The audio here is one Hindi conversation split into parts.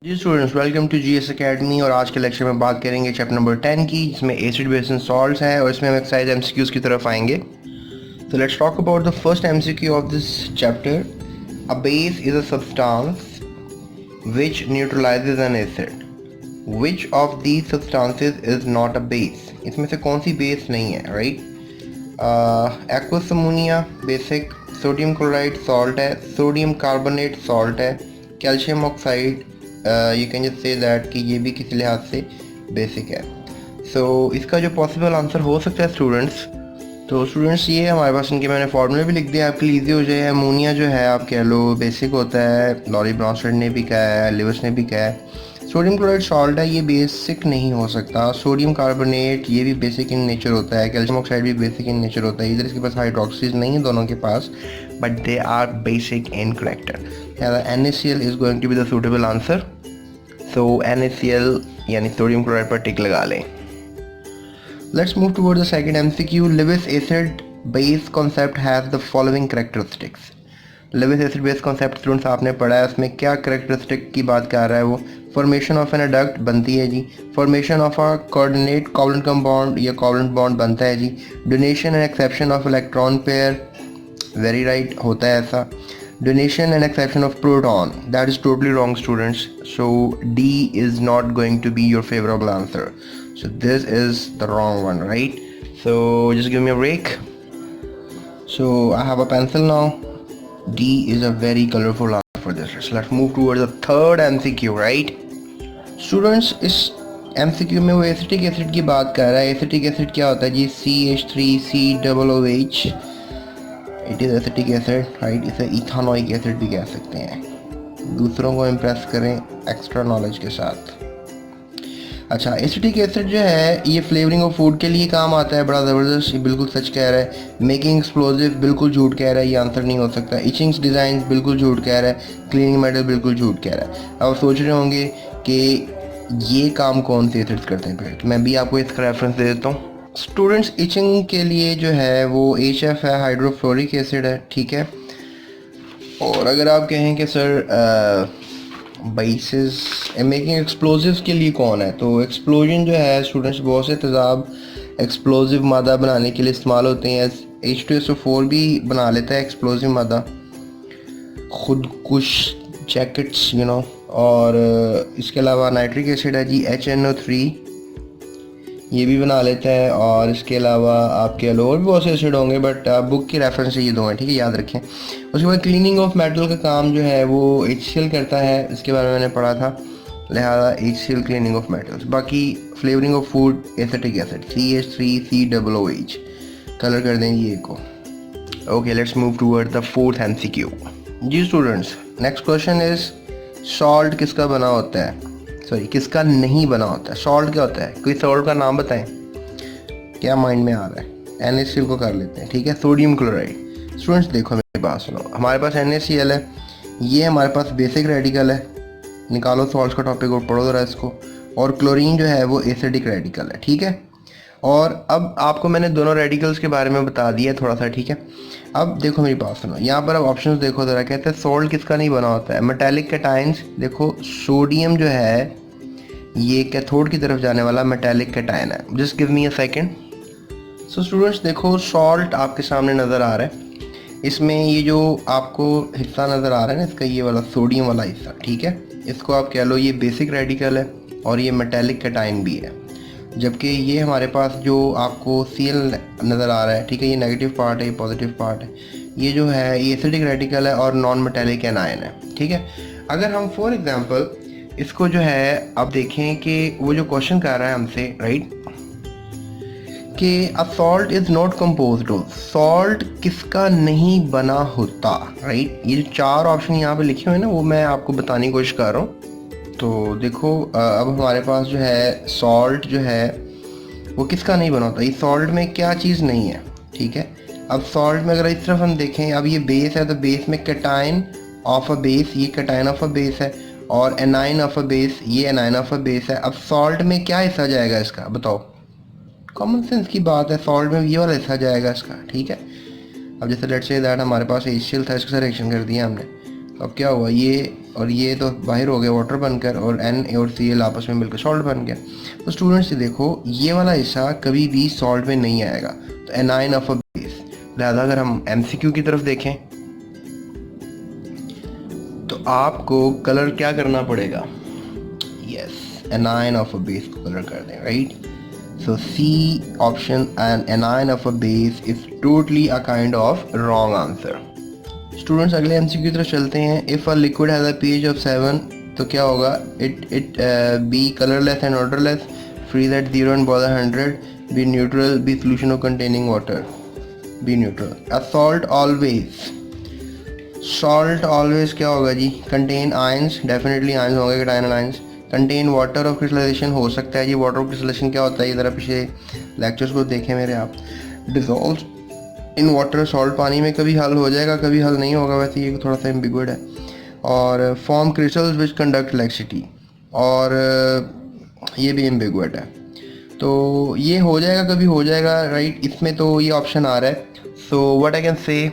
Ji students, welcome to GS academy. और आज के लेक्चर में बात करेंगे चैप्टर नंबर 10 की, जिसमें एसिड बेस एंड सॉल्ट्स है और इसमें हम एक्सरसाइज एमसीक्यूज की तरफ आएंगे। So let's talk about the first MCQ of this chapter. A base is a substance which neutralizes an acid. Which of these substances is not a base? इसमें से कौन सी बेस नहीं है, right? Aqueous ammonia basic, sodium chloride salt है, सोडियम कार्बोनेट सॉल्ट है, calcium oxide you can just say that कि ये भी किसी लिहाज से बेसिक है। सो इसका जो पॉसिबल आंसर हो सकता है स्टूडेंट्स, तो स्टूडेंट्स ये हमारे पास इनके मैंने फार्मूले भी लिख दिया आपके लिए ईजी हो जाए। अमोनिया जो है आप कह लो बेसिक होता है, लॉरी ब्रॉन्स्टेड ने भी कहा है, लिवर्स ने भी कहा है। सोडियम क्लोराइड सॉल्ट है, ये बेसिक नहीं हो सकता। सोडियम कार्बोनेट ये भी बेसिक इन नेचर होता है, कैल्शियम ऑक्साइड भी बेसिक इन नेचर होता है। इधर इसके पास हाइड्रोक्सीज नहीं है दोनों के पास, but they are basic in character. NaCl is going to be the suitable answer. So NaCl यानी सोडियम क्लोराइड पर टिक लगा लें। Let's move towards the second MCQ. Lewis acid base concept has the following characteristics. Lewis acid base concept students आपने पढ़ा है, उसमें क्या characteristic की बात कर रहा है वो? Formation of an adduct बनती है जी, formation of a coordinate covalent compound या covalent bond बनता है जी, donation and exception of electron pair, very right होता है ऐसा, donation and exception of proton, that is totally wrong students. So D is not going to be your favorable answer. So this is the wrong one, right? So just give me a break. So I have a pencil now. D is a very colorful answer for this. So let's move towards the third MCQ, right? Students, इस MCQ में वो एसिटिक एसिड की बात कर रहा है। एसिटिक एसिड क्या होता है जी? CH3COOH। It is acetic acid, right? इसे इथानोइक एसिड भी कह सकते हैं। दूसरों को इम्प्रेस करें एक्स्ट्रा नॉलेज के साथ। अच्छा, एसिटिक एसिड जो है ये फ्लेवरिंग ऑफ फूड के लिए काम आता है, बड़ा ज़बरदस्त। ये बिल्कुल सच कह रहा है। मेकिंग एक्सप्लोजिव बिल्कुल झूठ कह रहा है, ये आंसर नहीं हो सकता। इचिंग्स डिज़ाइन बिल्कुल झूठ कह रहा है। क्लीनिंग मेटल बिल्कुल झूठ कह रहा है। अब सोच रहे होंगे कि ये काम कौन से एसिड्स करते हैं, फिर मैं भी आपको इसका रेफरेंस दे देता हूँ। स्टूडेंट्स, इचिंग के लिए जो है वो HF है, हाइड्रोफ्लोरिक एसिड है, ठीक है। और अगर आप कहें कि सर बेसिस मेकिंग एक्सप्लोजिव्स के लिए कौन है, तो एक्सप्लोजन जो है स्टूडेंट्स बहुत से तेज़ाब एक्सप्लोजिव मादा बनाने के लिए इस्तेमाल होते हैं। H2SO4 भी बना लेता है एक्सप्लोजिव मादा, खुद कुछ जैकेट्स यू नो। और इसके अलावा नाइट्रिक एसिड है जी, HNO3, ये भी बना लेता है। और इसके अलावा आपके और भी बहुत से एसिड होंगे, बट बुक की रेफरेंस से ये दो हैं, ठीक है, याद रखें। उसके बाद क्लीनिंग ऑफ मेटल का काम जो है वो HCl करता है, इसके बारे में मैंने पढ़ा था, लिहाजा HCl क्लीनिंग ऑफ मेटल्स। बाकी flavouring of food acetic acid CH3COOH, colour कर दें ये को। Okay, let's move toward the fourth MCQ। जी students, next question is salt किसका बना होता है, सॉरी किसका नहीं बना होता है। सॉल्ट क्या होता है, कोई सॉल्ट का नाम बताएं, क्या माइंड में आ रहा है? NaCl को कर लेते हैं, ठीक है। Sodium chloride. स्टूडेंट्स देखो मेरी बात सुनो, हमारे पास NaCl है, ये हमारे पास बेसिक रेडिकल है। निकालो सॉल्ट का टॉपिक और पढ़ो जरा इसको। और क्लोरीन जो है वो एसिडिक रेडिकल है, ठीक है। और अब आपको मैंने दोनों रेडिकल्स के बारे में बता दिया थोड़ा सा, ठीक है। अब देखो मेरी बात सुनो, यहाँ पर अब ऑप्शंस देखो ज़रा। कहते हैं सॉल्ट किसका नहीं बना होता है, मेटालिक कैटायंस। देखो सोडियम जो है ये कैथोड की तरफ जाने वाला मेटालिक कैटायन है। Just give me a second. So students देखो, सॉल्ट आपके सामने नज़र आ रहा है। इसमें ये जो आपको हिस्सा नज़र आ रहा है ना इसका, ये वाला सोडियम वाला हिस्सा, ठीक है, इसको आप कह लो ये बेसिक रेडिकल है और ये मेटालिक कैटायन भी है। जबकि ये हमारे पास जो आपको Cl नज़र आ रहा है, ठीक है, ये नेगेटिव पार्ट है, ये पॉजिटिव पार्ट है। ये जो है ये एसिडिक रेडिकल है और नॉन मेटालिक एनायन है, ठीक है। अगर हम फॉर एग्जांपल इसको जो है अब देखें कि वो जो क्वेश्चन कर रहा है हमसे, राइट, कि a salt is not composed of, salt किसका नहीं बना होता, राइट। ये जो चार ऑप्शन यहाँ पे लिखे हुए हैं ना, वो मैं आपको बताने की कोशिश कर रहा हूँ। तो देखो अब हमारे पास जो है सॉल्ट जो है वो किसका नहीं बना होता, इस सॉल्ट में क्या चीज़ नहीं है, ठीक है। अब सॉल्ट में अगर इस तरफ हम देखें, अब ये बेस है तो बेस में कैटायन ऑफ अ बेस, ये कैटायन ऑफ अ बेस है, और एनाइन ऑफ अ बेस, ये एनाइन ऑफ अ बेस है। अब सॉल्ट में क्या हिस्सा जाएगा इसका, बताओ? कॉमन सेंस की बात है, सॉल्ट में ये वाला हिस्सा जाएगा इसका, ठीक है। अब जैसे लेट्स से दैट हमारे पास HCl था, इसके साथ रिएक्शन कर दिया हमने, तो अब क्या हुआ, ये और ये तो बाहर हो गया वाटर बनकर, और एन और सी एल आपस में मिलकर सॉल्ट बन गया। तो स्टूडेंट्स ये देखो, ये वाला हिस्सा कभी भी सॉल्ट में नहीं आएगा, तो एनाइन ऑफ अ बेस। लिहाजा अगर हम एमसीक्यू की तरफ देखें तो आपको कलर क्या करना पड़ेगा, yes, anion of a base को कलर कर दें, right. So C option, an anion of a base is totally a kind of wrong answer. Students अगले एमसीक्यू की तरफ चलते हैं। If a liquid has a pH of 7 तो क्या होगा, it be colourless and odourless, freeze at 0 and boil 100, be neutral, be solution of containing water, be neutral. A salt always क्या होगा जी, कंटेन आयंस, डेफिनेटली आयंस होंगे, cation ions. Contain water of crystallisation हो सकता है जी, वाटर ऑफ क्रिस्टलाइजेशन क्या होता है, ये ज़रा पिछले लेक्चर्स को देखें मेरे आप। डिजॉल्व इन वाटर, सॉल्ट पानी में कभी हल हो जाएगा कभी हल नहीं होगा, वैसे ये थोड़ा सा एम्बिगुएट है। और फॉर्म क्रिस्टल्स विच कंडक्ट इलेक्ट्रिसिटी, और ये भी एम्बिगुएट है। तो ये हो जाएगा कभी हो जाएगा, राइट, इसमें तो ये ऑप्शन आ रहा है। So what I can say,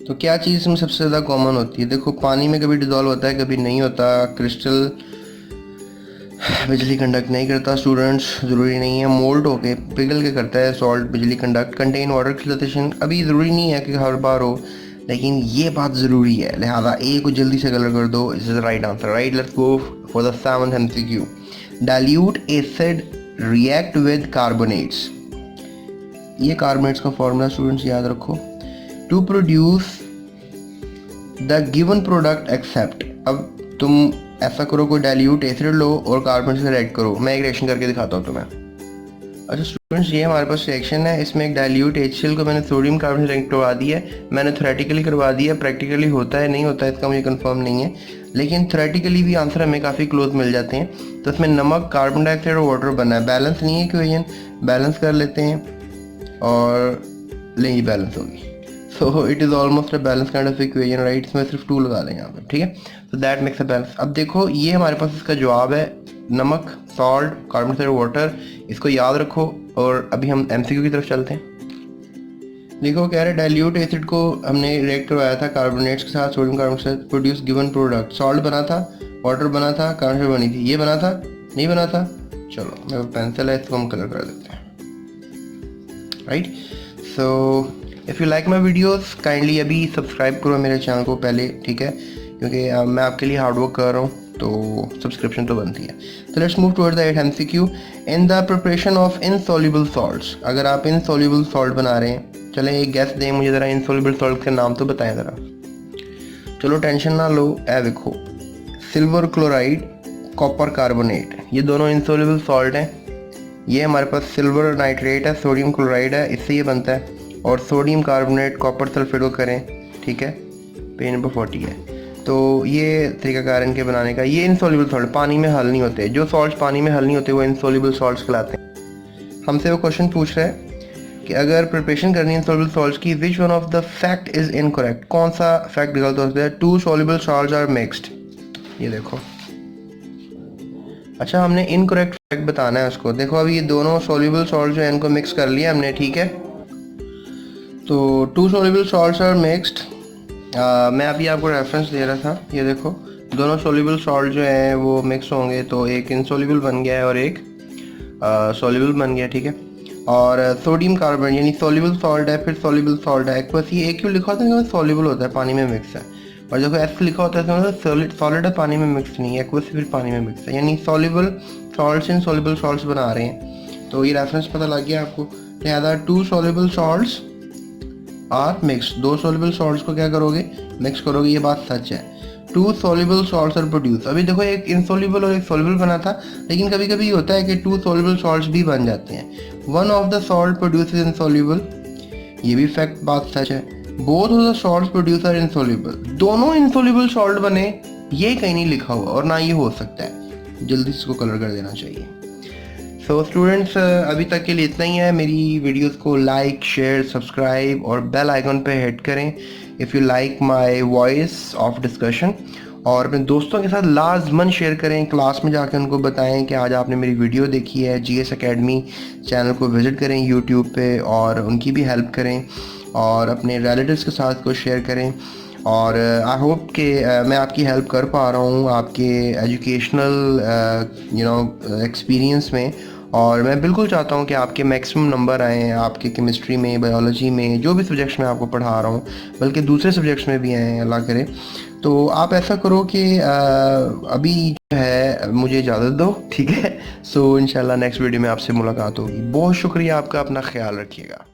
तो क्या चीज़ इसमें सबसे ज़्यादा कॉमन होती है, देखो पानी में कभी डिजॉल्व होता है कभी नहीं होता, क्रिस्टल बिजली कंडक्ट नहीं करता स्टूडेंट्स, ज़रूरी नहीं है, मोल्ड होके पिघल के करता है सॉल्ट बिजली कंडक्ट। कंटेन वाटर क्रिस्टलाइजेशन अभी ज़रूरी नहीं है कि हर बार हो, लेकिन ये बात ज़रूरी है, लिहाजा ए को जल्दी से कलर कर दो, is the right answer, right. Let's go for the 7th MCQ। Dilute acid react with carbonates, ये कार्बोनेट्स का फॉर्मूला स्टूडेंट्स याद रखो, to produce the given product except. अब तुम ऐसा करो, कोई डाइल्यूट एसिड लो और कार्बन से रिएक्ट करो, मैं एक रिएक्शन करके दिखाता हूँ तुम्हें। अच्छा स्टूडेंट्स, ये हमारे पास रिएक्शन है, इसमें एक डाइल्यूट HCl को मैंने सोडियम कार्बन से रिएक्ट करवा दिया है, मैंने थ्योरेटिकली करवा दिया, प्रैक्टिकली होता है नहीं होता है इसका मुझे कंफर्म नहीं है, लेकिन थ्योरेटिकली भी आंसर हमें काफ़ी क्लोज मिल जाते हैं। तो इसमें नमक, कार्बन डाइऑक्साइड और वाटर बना है, बैलेंस नहीं है इक्वेशन, बैलेंस कर लेते हैं और नहीं बैलेंस होगी, so it is almost a balance kind of equation, right. इसमें सिर्फ 2 लगा लें यहाँ पर, ठीक है, तो दैट मेक्स अ बैलेंस। अब देखो ये हमारे पास इसका जवाब है, नमक, सॉल्ट, कार्बन डाइऑक्साइड, वाटर, इसको याद रखो। और अभी हम एमसीक्यू की तरफ चलते हैं। देखो कह रहे डाइल्यूट एसिड को हमने रिएक्ट करवाया था कार्बोनेट्स के साथ, सोडियम कार्बन के साथ, प्रोड्यूस गिवन प्रोडक्ट, सॉल्ट बना था, वाटर बना था, कार्बन डाइऑक्साइड बनी थी, ये बना था नहीं बना था, चलो मेरे पेंसिल है इसको हम कलर कर देते हैं, right. So if you like my videos kindly अभी सब्सक्राइब करो मेरे चैनल को पहले, ठीक है, क्योंकि मैं आपके लिए हार्डवर्क कर रहा हूँ तो सब्सक्रिप्शन तो बनती है। तो let's move toward the 8th MCQ। In the preparation of insoluble salts, अगर आप इनसॉल्युबल सॉल्ट बना रहे हैं, चलें एक गैस दें मुझे ज़रा, इनसॉल्युबल सॉल्ट के नाम तो बताएं ज़रा। चलो टेंशन ना लो, ए देखो सिल्वर क्लोराइड, कॉपर कार्बोनेट, ये दोनों इनसॉल्युबल सॉल्ट हैं। ये हमारे पास सिल्वर नाइट्रेट है, सोडियम क्लोराइड है, इससे ये बनता है, और सोडियम कार्बोनेट कॉपर सल्फेट को करें, ठीक है, पेज नंबर 40 है। तो ये तरीकाकार इनके बनाने का। ये इनसॉल्युबल सॉल्ट पानी में हल नहीं होते, जो सॉल्ट पानी में हल नहीं होते वो इनसॉल्युबल सॉल्ट्स कहलाते हैं। हमसे वो क्वेश्चन पूछ रहा है कि अगर प्रिपरेशन करनी है इनसॉल्युबल सॉल्ट्स की, which one of the fact is incorrect, कौन सा फैक्ट गलत हो सकता है। 2 सॉल्युबल सॉल्ट्स आर मिक्स्ड, ये देखो, अच्छा हमने इनकरेक्ट फैक्ट बताना है उसको। देखो अभी ये दोनों सॉल्युबल सॉल्ट जो है इनको मिक्स कर लिया हमने, ठीक है, तो 2 सॉल्युबल सॉल्ट्स आर मिक्स्ड। मैं अभी आपको रेफरेंस दे रहा था, ये देखो दोनों सॉल्युबल सॉल्ट जो हैं वो मिक्स होंगे तो एक इनसॉल्युबल बन गया है और एक सॉल्युबल बन गया, ठीक है। और सोडियम कार्बन यानी सॉल्युबल सॉल्ट है, फिर सॉल्युबल सॉल्ट है, एक्वस ये क्यों लिखा होता है, सॉल्युबल होता है पानी में मिक्स है, और देखो एस लिखा होता है मतलब सॉलिड है पानी में मिक्स नहीं है, एक्वस फिर पानी में मिक्स है, यानी सॉल्युबल सॉल्ट्स इनसॉल्युबल सॉल्ट्स बना रहे हैं। तो ये रेफरेंस पता लग गया आपको। लिहाजा 2 soluble salts are mix, 2 soluble salts को क्या करोगे, मिक्स करोगे, ये बात सच है। 2 सॉल्युबल सॉल्ट्स आर प्रोड्यूस। अभी देखो एक इनसॉल्युबल और एक सॉल्युबल बना था, लेकिन कभी कभी होता है कि 2 सॉल्युबल सॉल्ट्स भी बन जाते हैं। One of the salt produces insoluble, ये भी फैक्ट बात सच है। Both of the salts produce are insoluble, दोनों इनसॉल्युबल सॉल्ट बने, ये कहीं नहीं लिखा हुआ और ना ये हो सकता है, जल्दी इसको कलर कर देना चाहिए। सो स्टूडेंट्स अभी तक के लिए इतना ही है। मेरी वीडियोस को लाइक, शेयर, सब्सक्राइब और बेल आइकन पे हिट करें if you like my voice of discussion, और अपने दोस्तों के साथ लाजमन शेयर करें, क्लास में जाकर उनको बताएं कि आज आपने मेरी वीडियो देखी है। GS अकेडमी चैनल को विज़िट करें यूट्यूब पे और उनकी भी हेल्प करें, और अपने रिलेटिव्स के साथ को शेयर करें। और आई होप कि मैं आपकी हेल्प कर पा रहा हूँ आपके एजुकेशनल एक्सपीरियंस में। और मैं बिल्कुल चाहता हूँ कि आपके मैक्सिमम नंबर आएँ आपके केमिस्ट्री में, बायोलॉजी में, जो भी सब्जेक्ट्स में आपको पढ़ा रहा हूँ, बल्कि दूसरे सब्जेक्ट्स में भी आएँ, अल्लाह करे। तो आप ऐसा करो कि अभी जो है मुझे इजाज़त दो, ठीक है? सो इंशाल्लाह नेक्स्ट वीडियो में आपसे मुलाकात होगी। बहुत शुक्रिया आपका, अपना ख्याल रखिएगा।